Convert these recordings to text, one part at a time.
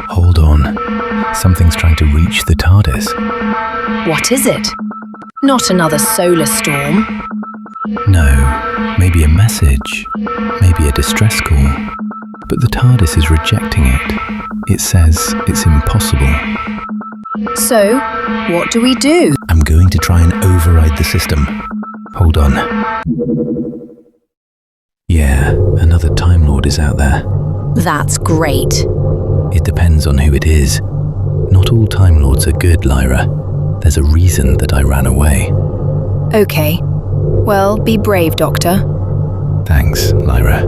Hold on. Something's trying to reach the TARDIS. What is it? Not another solar storm. No, maybe a message. Maybe a distress call. But the TARDIS is rejecting it. It says it's impossible. So, what do we do? I'm going to try and override the system. Hold on. Yeah, another Time Lord is out there. That's great. It depends on who it is. Not all Time Lords are good, Lyra. There's a reason that I ran away. Okay. Well, be brave, Doctor. Thanks, Lyra.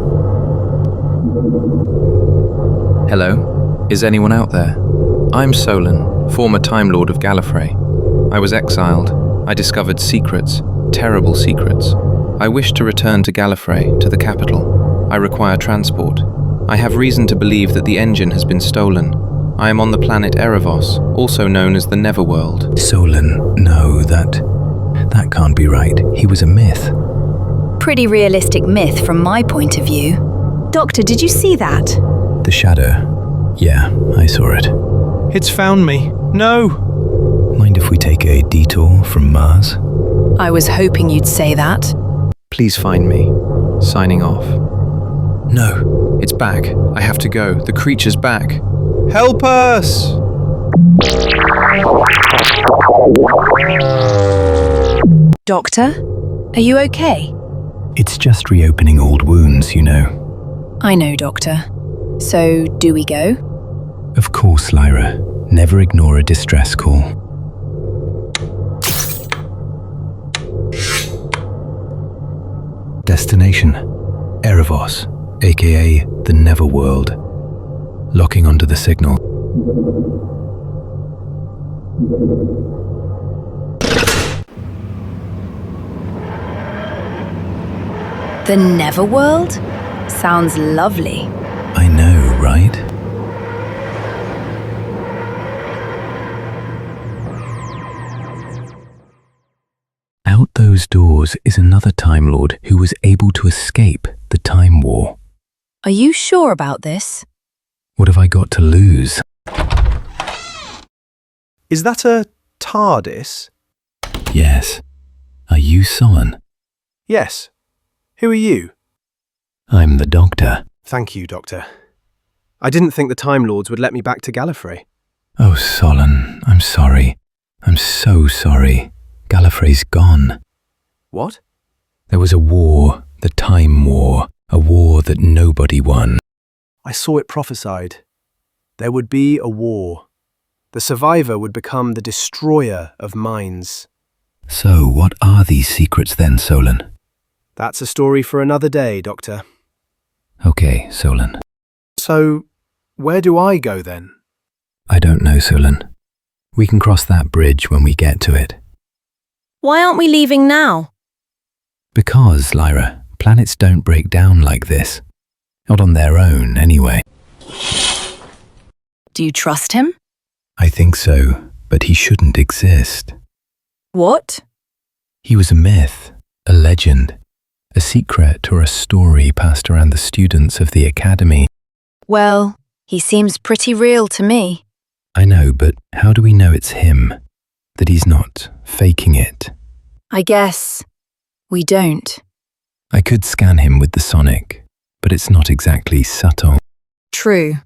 Hello? Is anyone out there? I'm Solon, former Time Lord of Gallifrey. I was exiled. I discovered secrets, terrible secrets. I wish to return to Gallifrey, to the capital. I require transport. I have reason to believe that the engine has been stolen. I am on the planet Erebos, also known as the Neverworld. Solon, no, that can't be right. He was a myth. Pretty realistic myth from my point of view. Doctor, did you see that? The shadow. Yeah, I saw it. It's found me. No! Mind if we take a detour from Mars? I was hoping you'd say that. Please find me. Signing off. No. It's back. I have to go. The creature's back. Help us! Doctor, are you okay? It's just reopening old wounds, you know. I know, Doctor. So, do we go? Of course, Lyra. Never ignore a distress call. Destination: Erebos, aka the Neverworld. Locking onto the signal. The Neverworld? Sounds lovely. I know, right? Out those doors is another Time Lord who was able to escape the Time War. Are you sure about this? What have I got to lose? Is that a TARDIS? Yes. Are you Solon? Yes. Who are you? I'm the Doctor. Thank you, Doctor. I didn't think the Time Lords would let me back to Gallifrey. Oh, Solon, I'm sorry. I'm so sorry. Gallifrey's gone. What? There was a war, the Time War, a war that nobody won. I saw it prophesied. There would be a war. The survivor would become the destroyer of minds. So, what are these secrets then, Solon? That's a story for another day, Doctor. Okay, Solon. So, where do I go then? I don't know, Solon. We can cross that bridge when we get to it. Why aren't we leaving now? Because, Lyra, planets don't break down like this. Not on their own, anyway. Do you trust him? I think so, but he shouldn't exist. What? He was a myth, a legend, a secret or a story passed around the students of the Academy. Well, he seems pretty real to me. I know, but how do we know it's him? That he's not faking it? I guess we don't. I could scan him with the sonic, but it's not exactly subtle. True.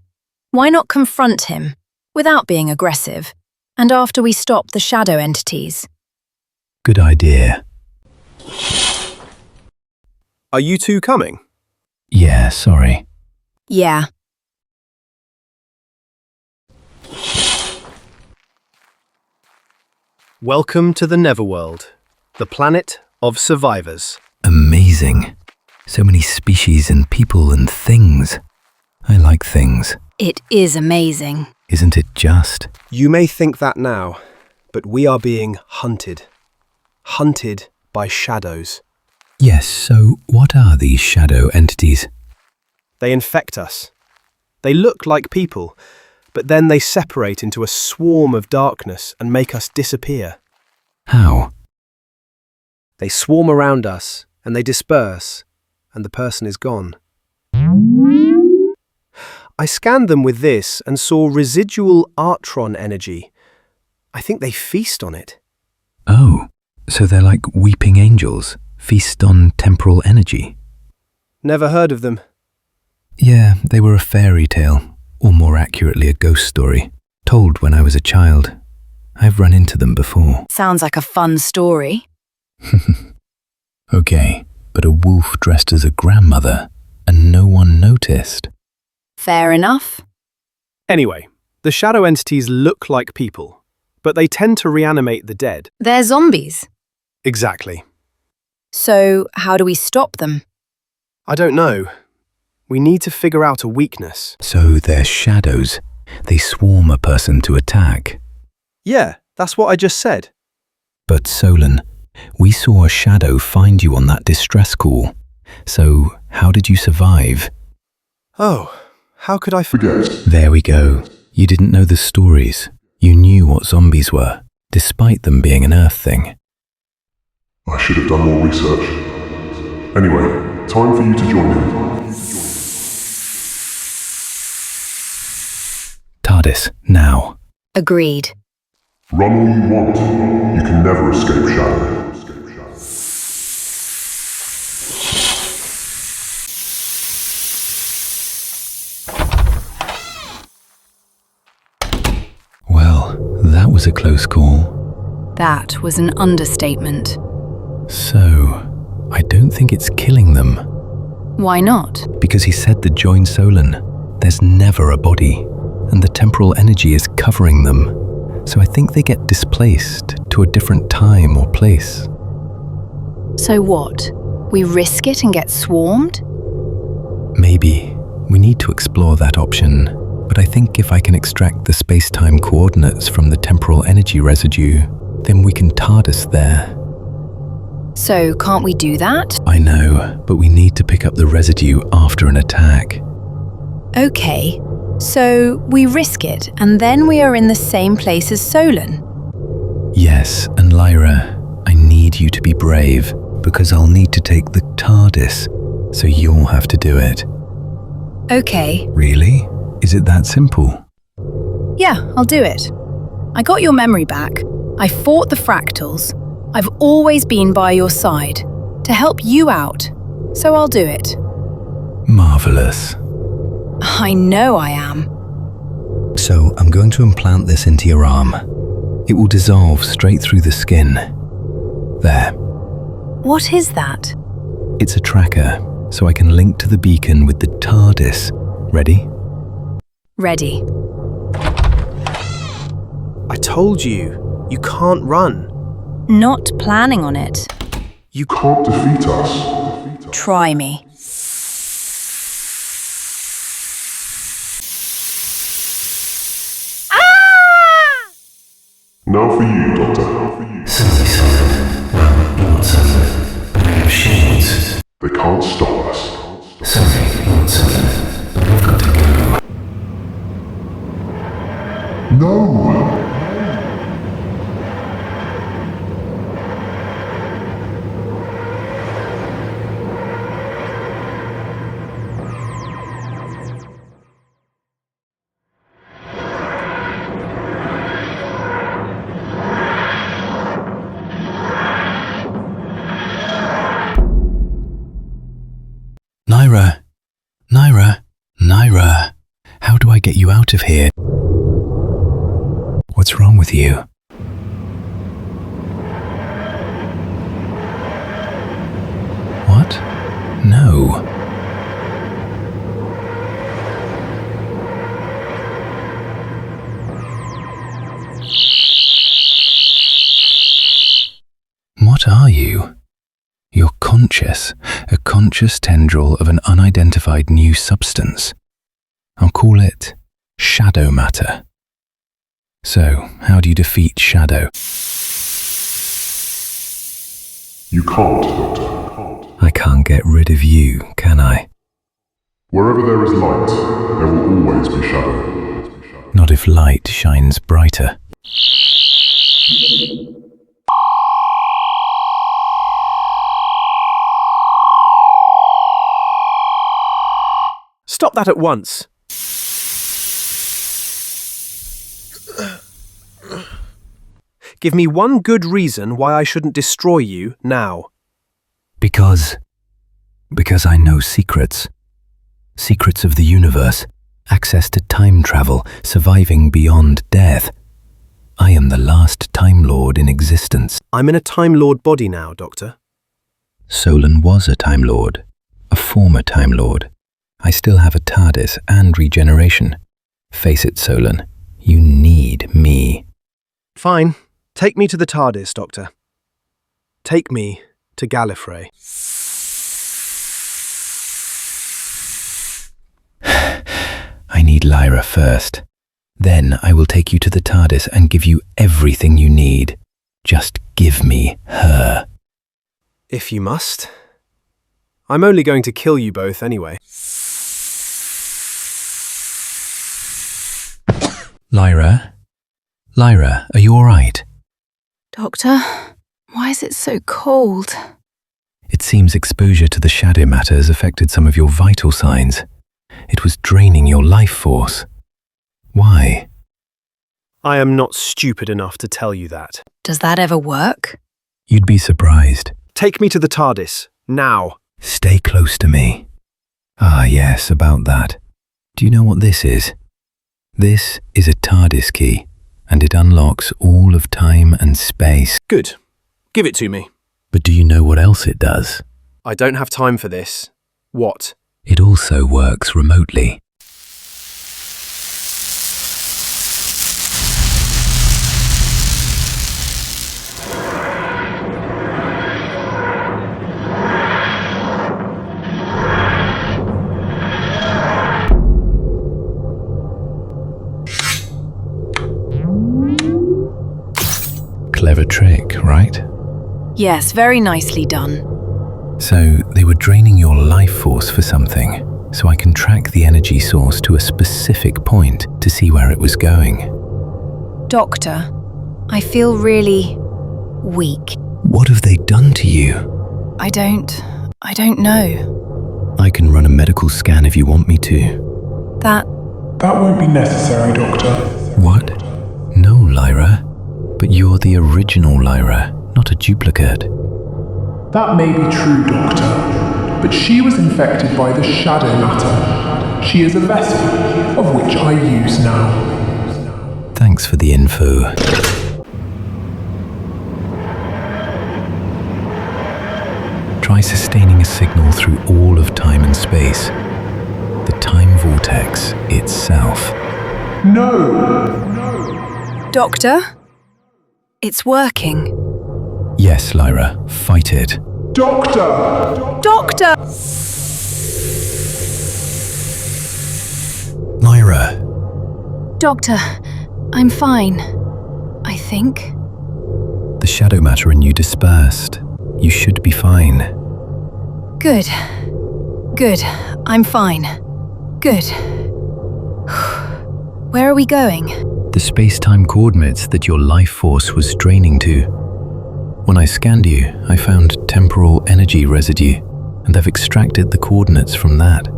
Why not confront him, without being aggressive, and after we stop the shadow entities? Good idea. Are you two coming? Yeah, sorry. Yeah. Welcome to the Neverworld, the planet of survivors. Amazing. So many species and people and things. I like things. It is amazing. Isn't it just? You may think that now, but we are being hunted. Hunted by shadows. Yes, so what are these shadow entities? They infect us. They look like people, but then they separate into a swarm of darkness and make us disappear. How? They swarm around us and they disperse, and the person is gone. I scanned them with this and saw residual Artron energy. I think they feast on it. Oh, so they're like weeping angels, feast on temporal energy. Never heard of them. Yeah, they were a fairy tale, or more accurately a ghost story, told when I was a child. I've run into them before. Sounds like a fun story. Okay, but a wolf dressed as a grandmother, and no one noticed. Fair enough. Anyway, the shadow entities look like people, but they tend to reanimate the dead. They're zombies. Exactly. So how do we stop them? I don't know. We need to figure out a weakness. So they're shadows. They swarm a person to attack. Yeah, that's what I just said. But Solon, we saw a shadow find you on that distress call. So how did you survive? Oh, how could I forget? There we go. You didn't know the stories. You knew what zombies were, despite them being an Earth thing. I should have done more research. Anyway, time for you to join him. TARDIS, now. Agreed. Run all you want. You can never escape Shadow. Well, that was a close call. That was an understatement. So, I don't think it's killing them. Why not? Because he said to join Solon, there's never a body, and the temporal energy is covering them. So I think they get displaced to a different time or place. So what? We risk it and get swarmed? Maybe. We need to explore that option. But I think if I can extract the space-time coordinates from the temporal energy residue, then we can TARDIS there. So can't we do that? I know, but we need to pick up the residue after an attack. Okay, so we risk it and then we are in the same place as Solon. Yes, and Lyra, I need you to be brave, because I'll need to take the TARDIS, so you'll have to do it. Okay. Really? Is it that simple? Yeah, I'll do it. I got your memory back. I fought the fractals. I've always been by your side, to help you out, so I'll do it. Marvelous. I know I am. So I'm going to implant this into your arm. It will dissolve straight through the skin. There. What is that? It's a tracker, so I can link to the beacon with the TARDIS. Ready? Ready. I told you, you can't run. Not planning on it. You can't defeat us. Try me. Now for you, Doctor. Certainly, Solid. Well, you want some bag of shields. They can't stop us. Sorry, Lord Solid, but we've got to go. No! Naira, how do I get you out of here? What's wrong with you? What? No. What are you? You're conscious, a conscious tendril of an unidentified new substance. I'll call it shadow matter. So, how do you defeat shadow? You can't, Doctor. I can't get rid of you, can I? Wherever there is light, there will always be shadow. Not if light shines brighter. Stop that at once. Give me one good reason why I shouldn't destroy you now. Because I know secrets. Secrets of the universe, access to time travel, surviving beyond death. I am the last Time Lord in existence. I'm in a Time Lord body now, Doctor. Solon was a Time Lord, a former Time Lord. I still have a TARDIS and regeneration. Face it, Solon, you need me. Fine. Take me to the TARDIS, Doctor. Take me to Gallifrey. I need Lyra first. Then I will take you to the TARDIS and give you everything you need. Just give me her. If you must. I'm only going to kill you both anyway. Lyra? Lyra, are you all right? Doctor, why is it so cold? It seems exposure to the shadow matter has affected some of your vital signs. It was draining your life force. Why? I am not stupid enough to tell you that. Does that ever work? You'd be surprised. Take me to the TARDIS, now. Stay close to me. Ah, yes, about that. Do you know what this is? This is a TARDIS key, and it unlocks all of time and space. Good. Give it to me. But do you know what else it does? I don't have time for this. What? It also works remotely. Clever trick, right? Yes, very nicely done. So they were draining your life force for something, so I can track the energy source to a specific point to see where it was going. Doctor, I feel really weak. What have they done to you? I don't know. I can run a medical scan if you want me to. That won't be necessary, Doctor. What? No, Lyra. But you're the original Lyra, not a duplicate. That may be true, Doctor, but she was infected by the shadow matter. She is a vessel, of which I use now. Thanks for the info. Try sustaining a signal through all of time and space. The time vortex itself. No! Doctor? It's working. Yes, Lyra, fight it. Doctor! Doctor! Lyra! Doctor, I'm fine. I think. The shadow matter in you dispersed. You should be fine. Good. Good. I'm fine. Good. Where are we going? The space-time coordinates that your life force was draining to. When I scanned you, I found temporal energy residue, and I've extracted the coordinates from that.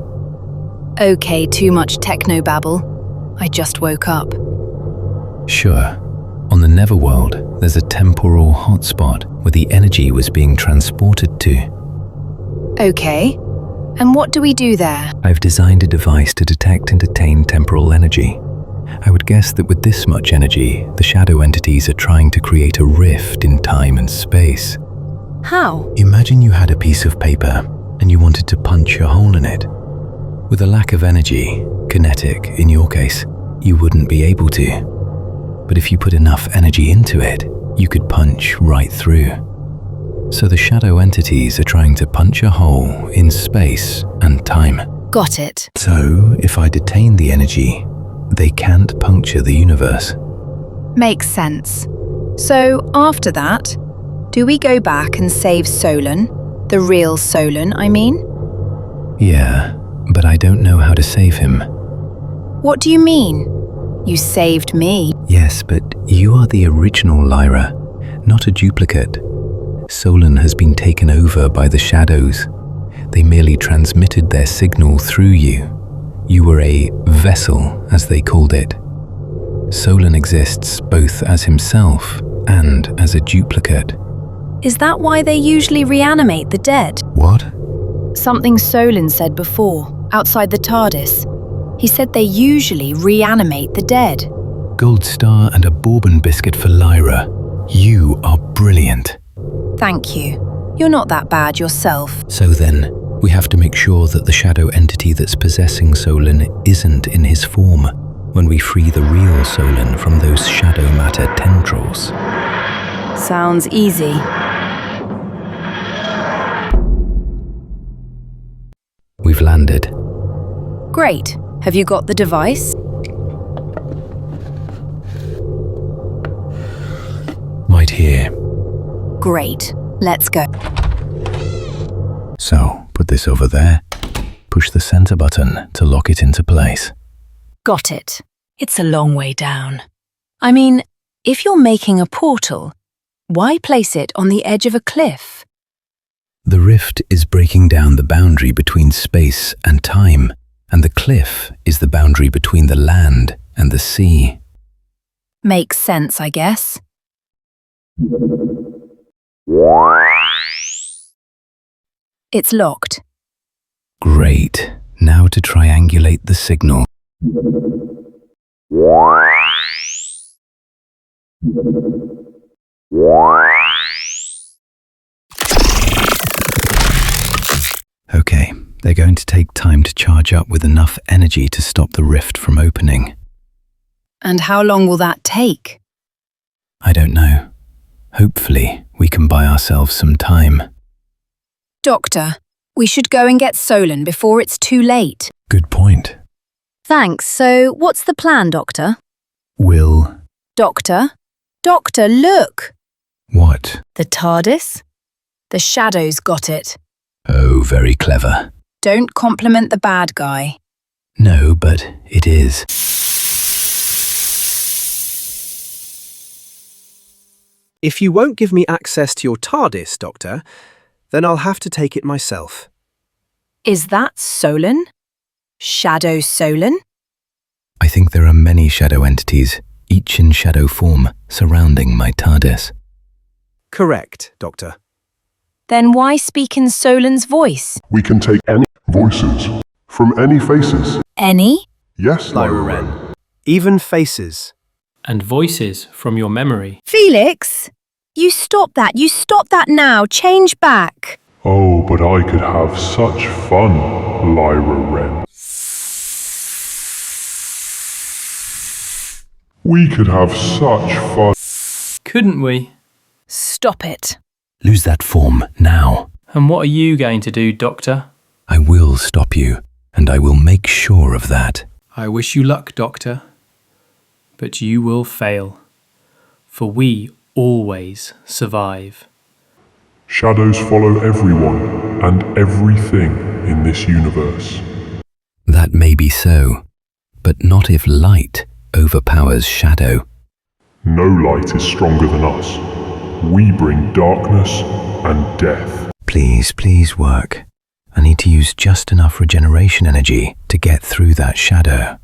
Okay, too much techno-babble. I just woke up. Sure. On the Neverworld, there's a temporal hotspot where the energy was being transported to. Okay. And what do we do there? I've designed a device to detect and detain temporal energy. I would guess that with this much energy, the shadow entities are trying to create a rift in time and space. How? Imagine you had a piece of paper and you wanted to punch a hole in it. With a lack of energy, kinetic in your case, you wouldn't be able to. But if you put enough energy into it, you could punch right through. So the shadow entities are trying to punch a hole in space and time. Got it. So if I detain the energy, they can't puncture the universe. Makes sense. So, after that, do we go back and save Solon? The real Solon, I mean? Yeah, but I don't know how to save him. What do you mean? You saved me. Yes, but you are the original Lyra, not a duplicate. Solon has been taken over by the shadows. They merely transmitted their signal through you. You were a vessel, as they called it. Solon exists both as himself and as a duplicate. Is that why they usually reanimate the dead? What? Something Solon said before, outside the TARDIS. He said they usually reanimate the dead. Gold star and a bourbon biscuit for Lyra. You are brilliant. Thank you. You're not that bad yourself. So then, we have to make sure that the shadow entity that's possessing Solon isn't in his form when we free the real Solon from those shadow matter tendrils. Sounds easy. We've landed. Great. Have you got the device? Right here. Great. Let's go. So, put this over there. Push the center button to lock it into place. Got it. It's a long way down. I mean, if you're making a portal, why place it on the edge of a cliff? The rift is breaking down the boundary between space and time, and the cliff is the boundary between the land and the sea. Makes sense, I guess. It's locked. Great. Now to triangulate the signal. Okay, they're going to take time to charge up with enough energy to stop the rift from opening. And how long will that take? I don't know. Hopefully, we can buy ourselves some time. Doctor, we should go and get Solon before it's too late. Good point. Thanks. So, what's the plan, Doctor? Will... Doctor? Doctor, look! What? The TARDIS? The shadows got it. Oh, very clever. Don't compliment the bad guy. No, but it is. If you won't give me access to your TARDIS, Doctor, then I'll have to take it myself. Is that Solon? Shadow Solon? I think there are many shadow entities, each in shadow form, surrounding my TARDIS. Correct, Doctor. Then why speak in Solon's voice? We can take any voices from any faces. Any? Yes, Lyra Lyra Wren. Wren. Even faces. And voices from your memory. Felix! You stop that now, change back. Oh, but I could have such fun, Lyra Wren. We could have such fun. Couldn't we? Stop it. Lose that form, now. And what are you going to do, Doctor? I will stop you, and I will make sure of that. I wish you luck, Doctor. But you will fail. For we always survive. Shadows follow everyone and everything in this universe. That may be so, but not if light overpowers shadow. No light is stronger than us. We bring darkness and death. Please work. I need to use just enough regeneration energy to get through that shadow.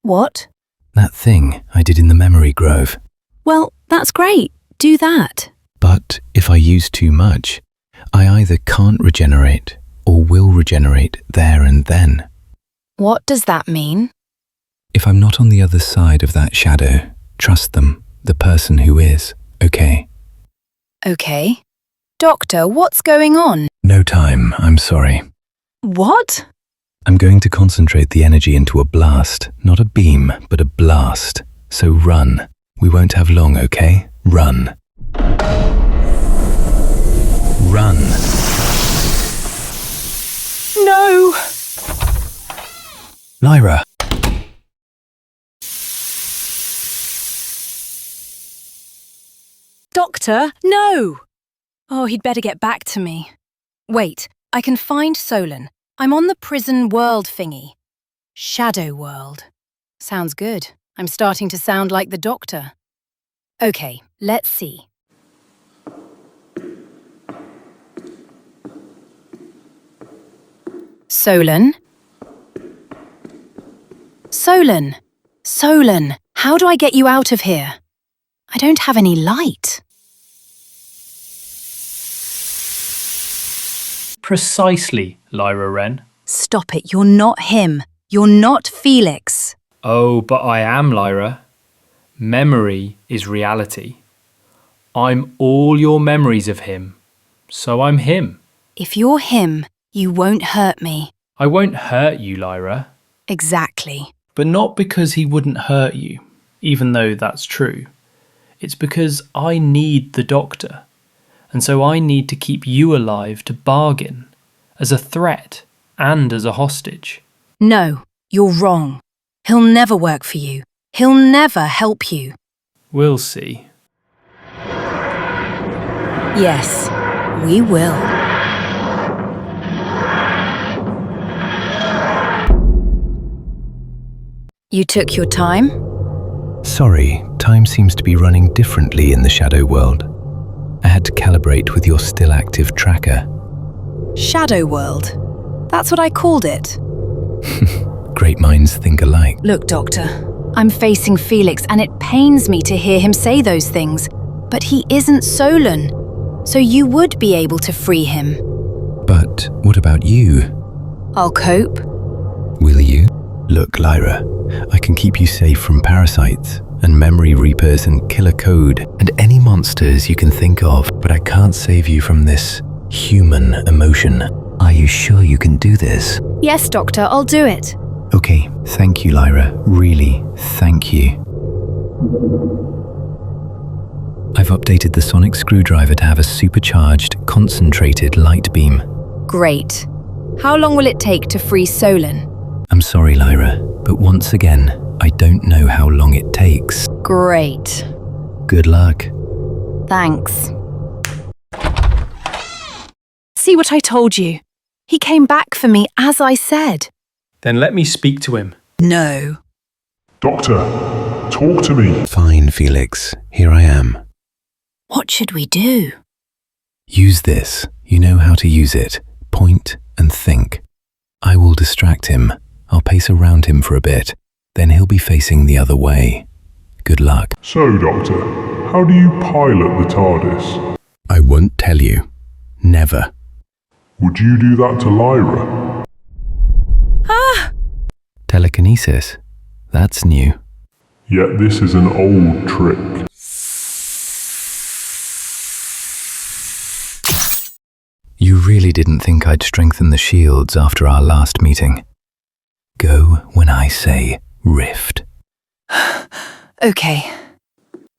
What? That thing I did in the memory grove. Well, that's great. Do that. But if I use too much, I either can't regenerate or will regenerate there and then. What does that mean? If I'm not on the other side of that shadow, trust them, the person who is, okay? Okay. Doctor, what's going on? No time, I'm sorry. What? I'm going to concentrate the energy into a blast, not a beam, but a blast. So run. We won't have long, okay? Run. Run. No! Lyra. Doctor, no! Oh, he'd better get back to me. Wait, I can find Solon. I'm on the prison world thingy. Shadow world. Sounds good. I'm starting to sound like the Doctor. Okay, let's see. Solon? Solon! Solon! How do I get you out of here? I don't have any light. Precisely, Lyra Wren. Stop it, you're not him. You're not Felix. Oh, but I am, Lyra. Memory is reality. I'm all your memories of him, so I'm him. If you're him, you won't hurt me. I won't hurt you, Lyra. Exactly. But not because he wouldn't hurt you, even though that's true. It's because I need the doctor, and so I need to keep you alive to bargain, as a threat and as a hostage. No, you're wrong. He'll never work for you. He'll never help you. We'll see. Yes, we will. You took your time? Sorry, time seems to be running differently in the shadow world. I had to calibrate with your still active tracker. Shadow World. That's what I called it. Great minds think alike. Look, Doctor, I'm facing Felix and it pains me to hear him say those things. But he isn't Solon, so you would be able to free him. But what about you? I'll cope. Will you? Look, Lyra, I can keep you safe from parasites and memory reapers and killer code and any monsters you can think of, but I can't save you from this human emotion. Are you sure you can do this? Yes, Doctor, I'll do it. Okay, thank you, Lyra. Really, thank you. I've updated the sonic screwdriver to have a supercharged, concentrated light beam. Great. How long will it take to free Solon? I'm sorry, Lyra, but once again, I don't know how long it takes. Great. Good luck. Thanks. See what I told you? He came back for me as I said. Then let me speak to him. No. Doctor, talk to me. Fine, Felix. Here I am. What should we do? Use this. You know how to use it. Point and think. I will distract him. I'll pace around him for a bit. Then he'll be facing the other way. Good luck. So, Doctor, how do you pilot the TARDIS? I won't tell you. Never. Would you do that to Lyra? Telekinesis. That's new. Yet this is an old trick. You really didn't think I'd strengthen the shields after our last meeting. Go when I say rift. Okay.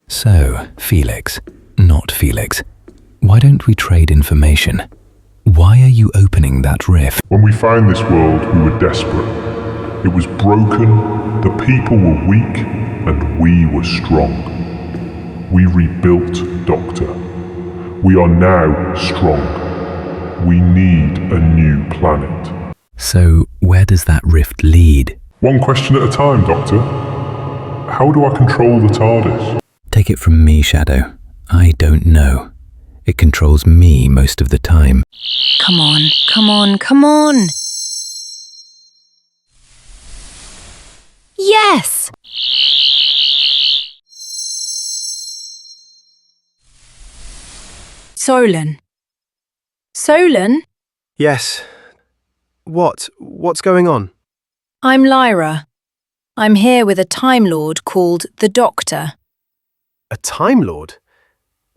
So, Felix, not Felix, why don't we trade information? Why are you opening that rift? When we found this world, we were desperate. It was broken, the people were weak, and we were strong. We rebuilt, Doctor. We are now strong. We need a new planet. So, where does that rift lead? One question at a time, Doctor. How do I control the TARDIS? Take it from me, Shadow. I don't know. It controls me most of the time. Come on, come on, come on. Yes! Solon. Solon? Yes. What's going on? I'm Lyra. I'm here with a Time Lord called the Doctor. A Time Lord?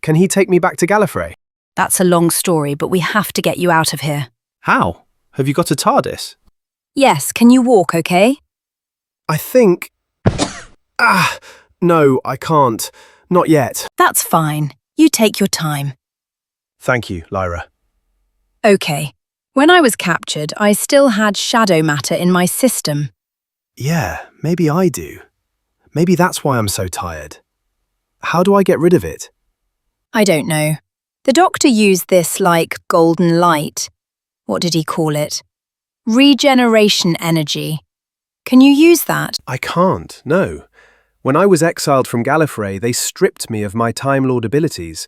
Can he take me back to Gallifrey? That's a long story, but we have to get you out of here. How? Have you got a TARDIS? Yes, can you walk, okay? I think... No, I can't. Not yet. That's fine. You take your time. Thank you, Lyra. Okay. When I was captured, I still had shadow matter in my system. Yeah, maybe I do. Maybe that's why I'm so tired. How do I get rid of it? I don't know. The Doctor used this like golden light. What did he call it? Regeneration energy. Can you use that? I can't, no. When I was exiled from Gallifrey, they stripped me of my Time Lord abilities.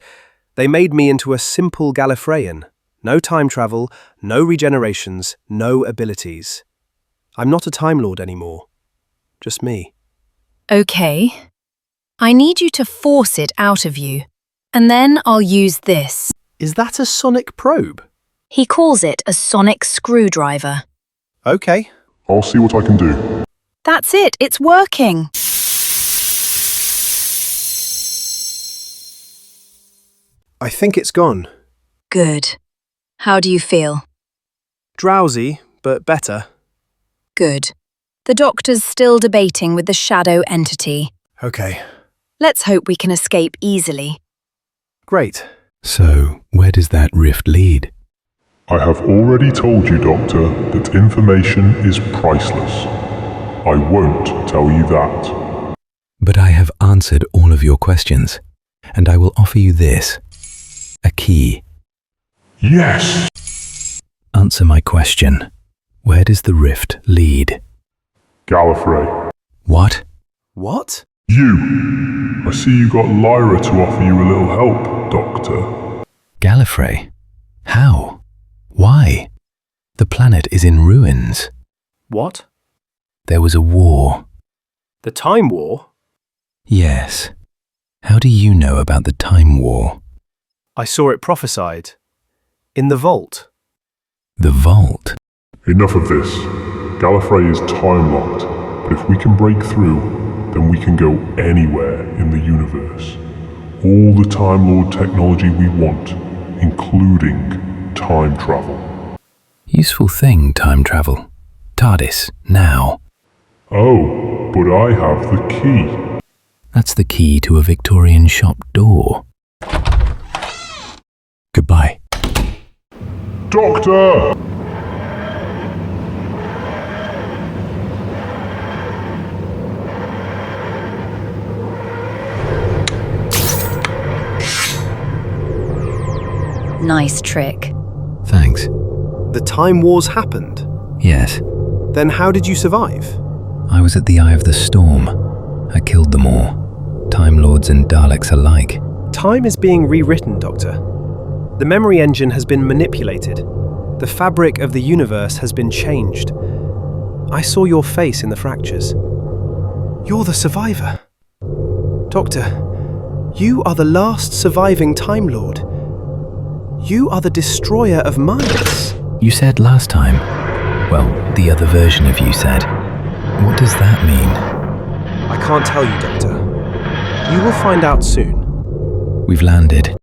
They made me into a simple Gallifreyan. No time travel, no regenerations, no abilities. I'm not a Time Lord anymore. Just me. Okay. I need you to force it out of you. And then I'll use this. Is that a sonic probe? He calls it a sonic screwdriver. Okay. I'll see what I can do. That's it, it's working. I think it's gone. Good. How do you feel? Drowsy, but better. Good. The doctor's still debating with the shadow entity. Okay. Let's hope we can escape easily. Great. So, where does that rift lead? I have already told you, Doctor, that information is priceless. I won't tell you that. But I have answered all of your questions, and I will offer you this. A key. Yes! Answer my question. Where does the rift lead? Gallifrey. What? What? You! I see you got Lyra to offer you a little help, Doctor. Gallifrey? How? Why? The planet is in ruins. What? There was a war. The Time War? Yes. How do you know about the Time War? I saw it prophesied. In the vault. The vault? Enough of this. Gallifrey is time-locked, but if we can break through, then we can go anywhere in the universe. All the Time Lord technology we want, including time travel. Useful thing, time travel. TARDIS, now. Oh, but I have the key. That's the key to a Victorian shop door. Goodbye. Doctor! Nice trick. Thanks. The Time Wars happened. Yes. Then how did you survive? I was at the eye of the storm. I killed them all. Time Lords and Daleks alike. Time is being rewritten, Doctor. The memory engine has been manipulated. The fabric of the universe has been changed. I saw your face in the fractures. You're the survivor. Doctor, you are the last surviving Time Lord. You are the destroyer of minds. You said last time. Well, the other version of you said. What does that mean? I can't tell you, Doctor. You will find out soon. We've landed.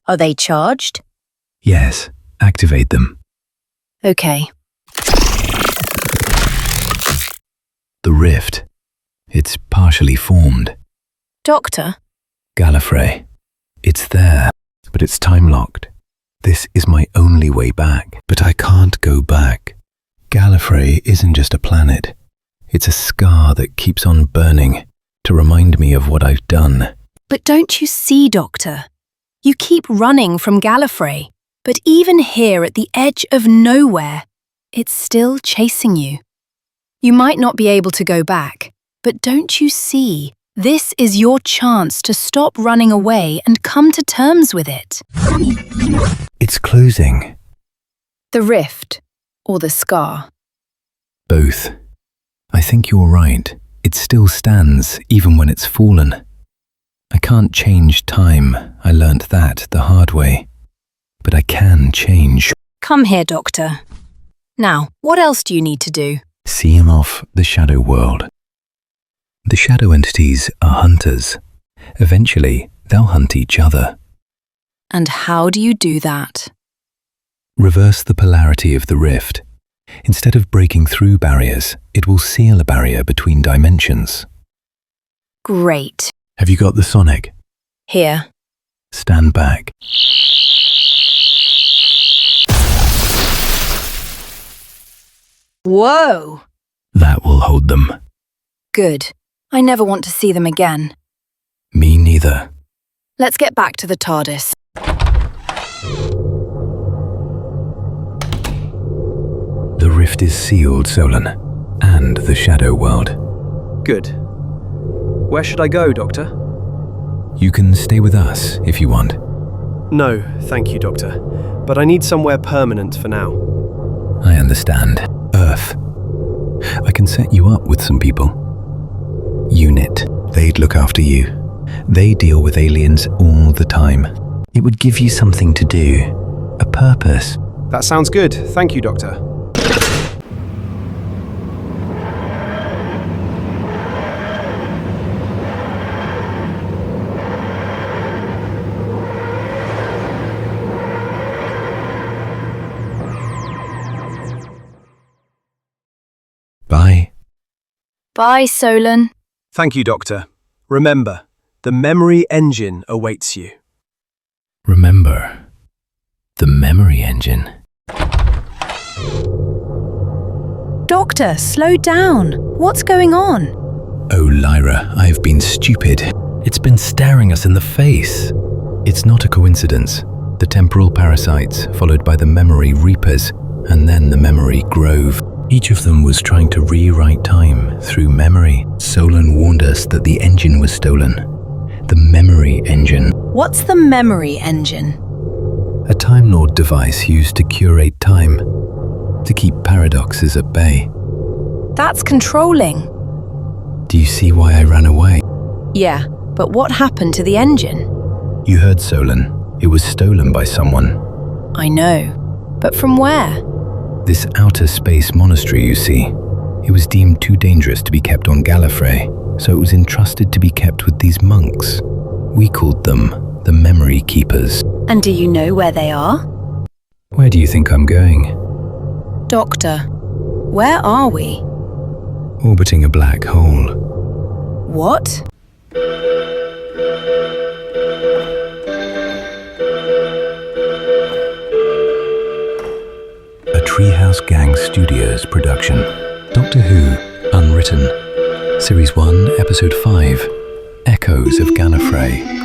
Are they charged? Yes. Activate them. Okay. The rift. It's partially formed. Doctor? Gallifrey. It's there, but it's time-locked. This is my only way back, but I can't go back. Gallifrey isn't just a planet. It's a scar that keeps on burning to remind me of what I've done. But don't you see, Doctor? You keep running from Gallifrey, but even here at the edge of nowhere, it's still chasing you. You might not be able to go back, but don't you see? This is your chance to stop running away and come to terms with it. It's closing. The rift, or the scar. Both. I think you're right. It still stands, even when it's fallen. I can't change time. I learnt that the hard way. But I can change. Come here, Doctor. Now, what else do you need to do? See him off the shadow world. The shadow entities are hunters. Eventually, they'll hunt each other. And how do you do that? Reverse the polarity of the rift. Instead of breaking through barriers, it will seal a barrier between dimensions. Great. Have you got the sonic? Here. Stand back. Whoa! That will hold them. Good. I never want to see them again. Me neither. Let's get back to the TARDIS. The rift is sealed, Solon, and the shadow world. Good. Where should I go, Doctor? You can stay with us if you want. No, thank you, Doctor. But I need somewhere permanent for now. I understand. Earth. I can set you up with some people. Unit. They'd look after you. They deal with aliens all the time. It would give you something to do, a purpose. That sounds good. Thank you, Doctor. Bye. Bye, Solon. Thank you, Doctor. Remember, the memory engine awaits you. Remember, the memory engine. Doctor, slow down. What's going on? Oh, Lyra, I've been stupid. It's been staring us in the face. It's not a coincidence. The temporal parasites, followed by the memory reapers, and then the memory grove. Each of them was trying to rewrite time through memory. Solon warned us that the engine was stolen. The memory engine. What's the memory engine? A Time Lord device used to curate time, to keep paradoxes at bay. That's controlling. Do you see why I ran away? Yeah, but what happened to the engine? You heard Solon. It was stolen by someone. I know, but from where? This outer space monastery, you see. It was deemed too dangerous to be kept on Gallifrey, so it was entrusted to be kept with these monks. We called them the Memory Keepers. And do you know where they are? Where do you think I'm going? Doctor, where are we? Orbiting a black hole. What? A Treehouse Gang Studios production. Doctor Who, Unwritten. Series 1, Episode 5. Echoes of Gallifrey.